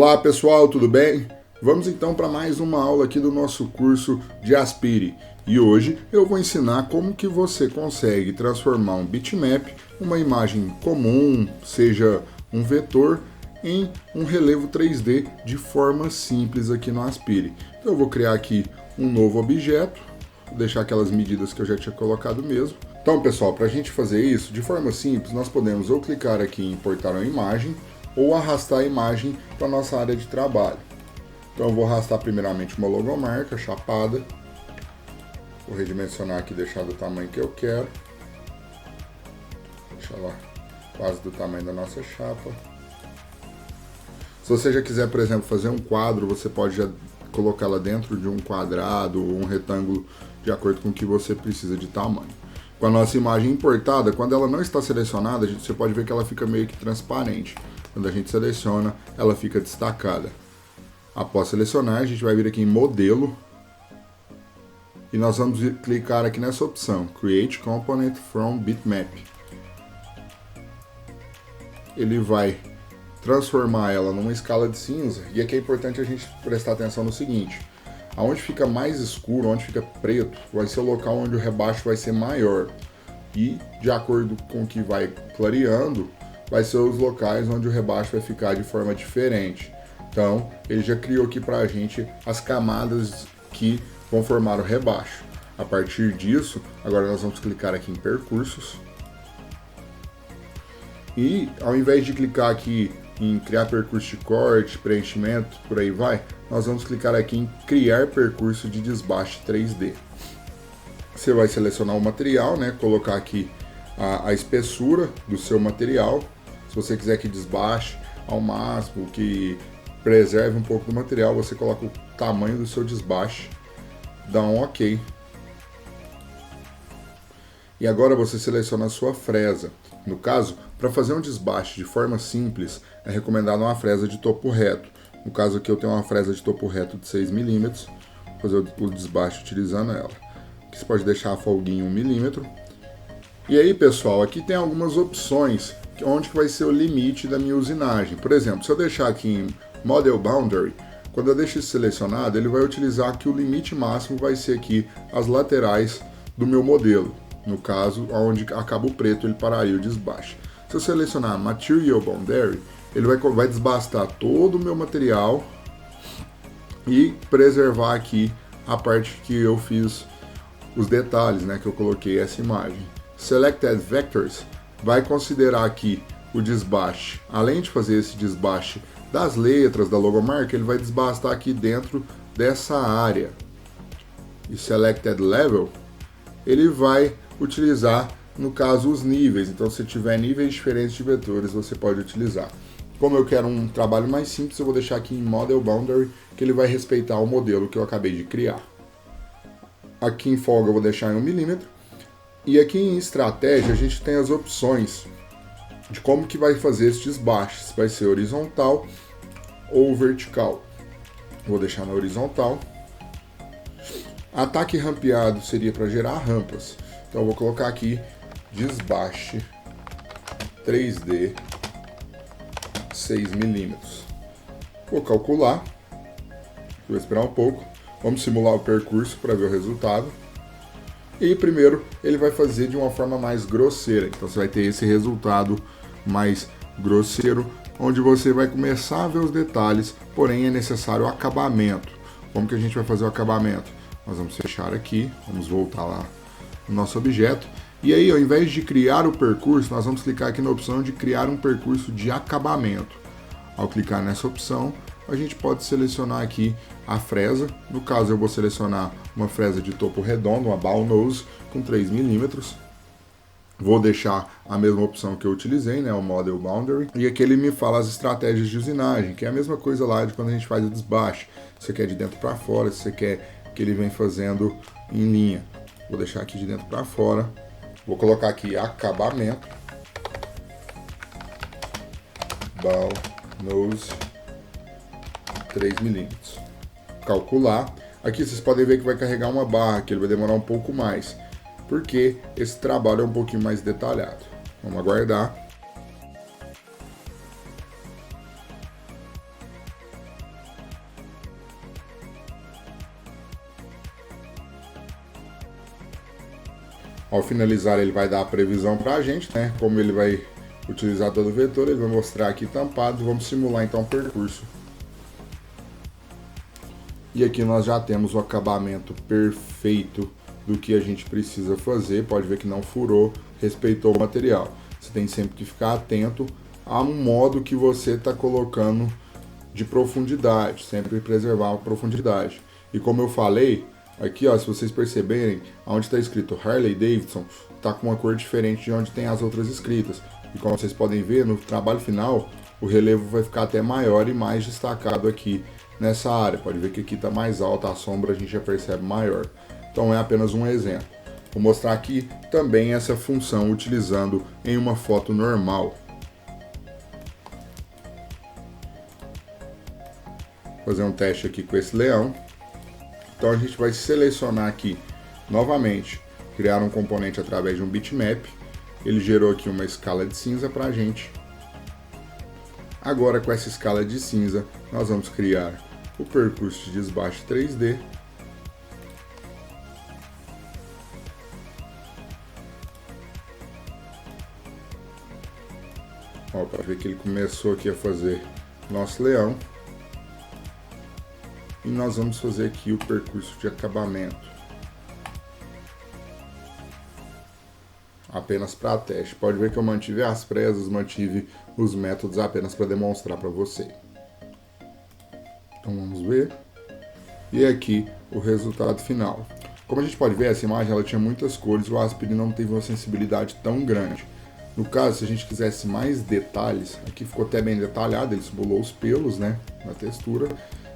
Olá pessoal, tudo bem? Vamos então para mais uma aula aqui do nosso curso de Aspire. E hoje eu vou ensinar como que você consegue transformar um bitmap, uma imagem comum, seja um vetor, em um relevo 3D de forma simples aqui no Aspire. Então eu vou criar aqui um novo objeto, vou deixar aquelas medidas que eu já tinha colocado mesmo. Então pessoal, para a gente fazer isso de forma simples, nós podemos ou clicar aqui em importar uma imagem, ou arrastar a imagem para a nossa área de trabalho. Então eu vou arrastar primeiramente uma logomarca chapada, vou redimensionar aqui, deixar do tamanho que eu quero, deixar lá quase do tamanho da nossa chapa. Se você já quiser, por exemplo, fazer um quadro, você pode já colocá-la dentro de um quadrado ou um retângulo de acordo com o que você precisa de tamanho. Com a nossa imagem importada, quando ela não está selecionada, você pode ver que ela fica meio que transparente. Quando a gente seleciona, ela fica destacada. Após selecionar, a gente vai vir aqui em Modelo e nós vamos clicar aqui nessa opção, Create Component from Bitmap. Ele vai transformar ela numa escala de cinza, e aqui é importante a gente prestar atenção no seguinte: aonde fica mais escuro, onde fica preto, vai ser o local onde o rebaixo vai ser maior, e de acordo com o que vai clareando, vai ser os locais onde o rebaixo vai ficar de forma diferente. Então, ele já criou aqui pra gente as camadas que vão formar o rebaixo. A partir disso, agora nós vamos clicar aqui em percursos. E ao invés de clicar aqui em criar percurso de corte, preenchimento, por aí vai, nós vamos clicar aqui em criar percurso de desbaste 3D. Você vai selecionar o material, né? Colocar aqui a espessura do seu material. Se você quiser que desbaste ao máximo, que preserve um pouco do material, você coloca o tamanho do seu desbaste, dá um OK. E agora você seleciona a sua fresa. No caso, para fazer um desbaste de forma simples, é recomendado uma fresa de topo reto. No caso aqui eu tenho uma fresa de topo reto de 6 mm, vou fazer o desbaste utilizando ela. Aqui você pode deixar a folguinha 1 mm. E aí pessoal, aqui tem algumas opções onde que vai ser o limite da minha usinagem. Por exemplo, se eu deixar aqui em Model Boundary, quando eu deixo isso selecionado, ele vai utilizar que o limite máximo vai ser aqui as laterais do meu modelo. No caso, onde acaba o preto, ele pararia o desbaste. Se eu selecionar Material Boundary, ele vai desbastar todo o meu material e preservar aqui a parte que eu fiz os detalhes, né, que eu coloquei essa imagem. Selected Vectors vai considerar aqui o desbaste. Além de fazer esse desbaste das letras da logomarca, ele vai desbastar aqui dentro dessa área. E Selected Level, ele vai utilizar, no caso, os níveis. Então, se tiver níveis diferentes de vetores, você pode utilizar. Como eu quero um trabalho mais simples, eu vou deixar aqui em Model Boundary, que ele vai respeitar o modelo que eu acabei de criar. Aqui em folga eu vou deixar em 1 mm. E aqui em estratégia a gente tem as opções de como que vai fazer esse desbaste, se vai ser horizontal ou vertical. Vou deixar na horizontal. Ataque rampeado seria para gerar rampas. Então eu vou colocar aqui desbaste 3D 6 mm. Vou calcular. Vou esperar um pouco. Vamos simular o percurso para ver o resultado. E primeiro ele vai fazer de uma forma mais grosseira. Então você vai ter esse resultado mais grosseiro, onde você vai começar a ver os detalhes, porém é necessário o acabamento. Como que a gente vai fazer o acabamento? Nós vamos fechar aqui, vamos voltar lá no nosso objeto. E aí, ao invés de criar o percurso, nós vamos clicar aqui na opção de criar um percurso de acabamento. Ao clicar nessa opção, a gente pode selecionar aqui a fresa. No caso, eu vou selecionar uma fresa de topo redondo, uma ball nose com 3 mm. Vou deixar a mesma opção que eu utilizei, né, o Model Boundary. E aqui ele me fala as estratégias de usinagem, que é a mesma coisa lá de quando a gente faz o desbaste. Se você quer de dentro para fora, se você quer que ele venha fazendo em linha. Vou deixar aqui de dentro para fora. Vou colocar aqui acabamento. Ball nose 3 mm. Calcular. Aqui vocês podem ver que vai carregar uma barra, que ele vai demorar um pouco mais, porque esse trabalho é um pouquinho mais detalhado. Vamos aguardar. Ao finalizar, ele vai dar a previsão para a gente, né? Como ele vai utilizar todo o vetor, ele vai mostrar aqui tampado. Vamos simular então o percurso. E aqui nós já temos o acabamento perfeito do que a gente precisa fazer. Pode ver que não furou, respeitou o material. Você tem sempre que ficar atento ao modo que você está colocando de profundidade, sempre preservar a profundidade. E como eu falei, aqui ó, se vocês perceberem, onde está escrito Harley Davidson, está com uma cor diferente de onde tem as outras escritas. E como vocês podem ver, no trabalho final, o relevo vai ficar até maior e mais destacado aqui nessa área. Pode ver que aqui está mais alta, a sombra a gente já percebe maior. Então é apenas um exemplo. Vou mostrar aqui também essa função utilizando em uma foto normal. Fazer um teste aqui com esse leão. Então a gente vai selecionar aqui novamente, criar um componente através de um bitmap. Ele gerou aqui uma escala de cinza para a gente. Agora com essa escala de cinza nós vamos criar o percurso de desbaste 3D. Ó, para ver que ele começou aqui a fazer nosso leão. E nós vamos fazer aqui o percurso de acabamento. Apenas para teste. Pode ver que eu mantive as fresas, mantive os métodos apenas para demonstrar para você. Então vamos ver. E aqui o resultado final. Como a gente pode ver, essa imagem ela tinha muitas cores e o Aspire não teve uma sensibilidade tão grande. No caso, se a gente quisesse mais detalhes, aqui ficou até bem detalhado, ele simulou os pelos, né, na textura.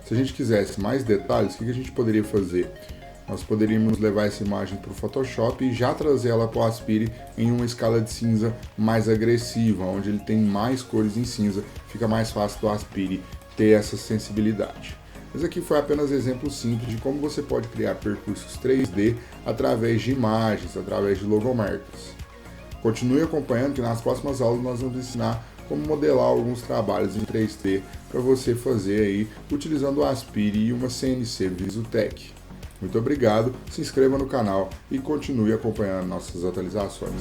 Se a gente quisesse mais detalhes, o que a gente poderia fazer? Nós poderíamos levar essa imagem para o Photoshop e já trazer ela para o Aspire em uma escala de cinza mais agressiva, onde ele tem mais cores em cinza, fica mais fácil do Aspire ter essa sensibilidade. Mas aqui foi apenas exemplo simples de como você pode criar percursos 3D através de imagens, através de logomarcas. Continue acompanhando que nas próximas aulas nós vamos ensinar como modelar alguns trabalhos em 3D para você fazer aí utilizando o Aspire e uma CNC Visutech. Muito obrigado, se inscreva no canal e continue acompanhando nossas atualizações.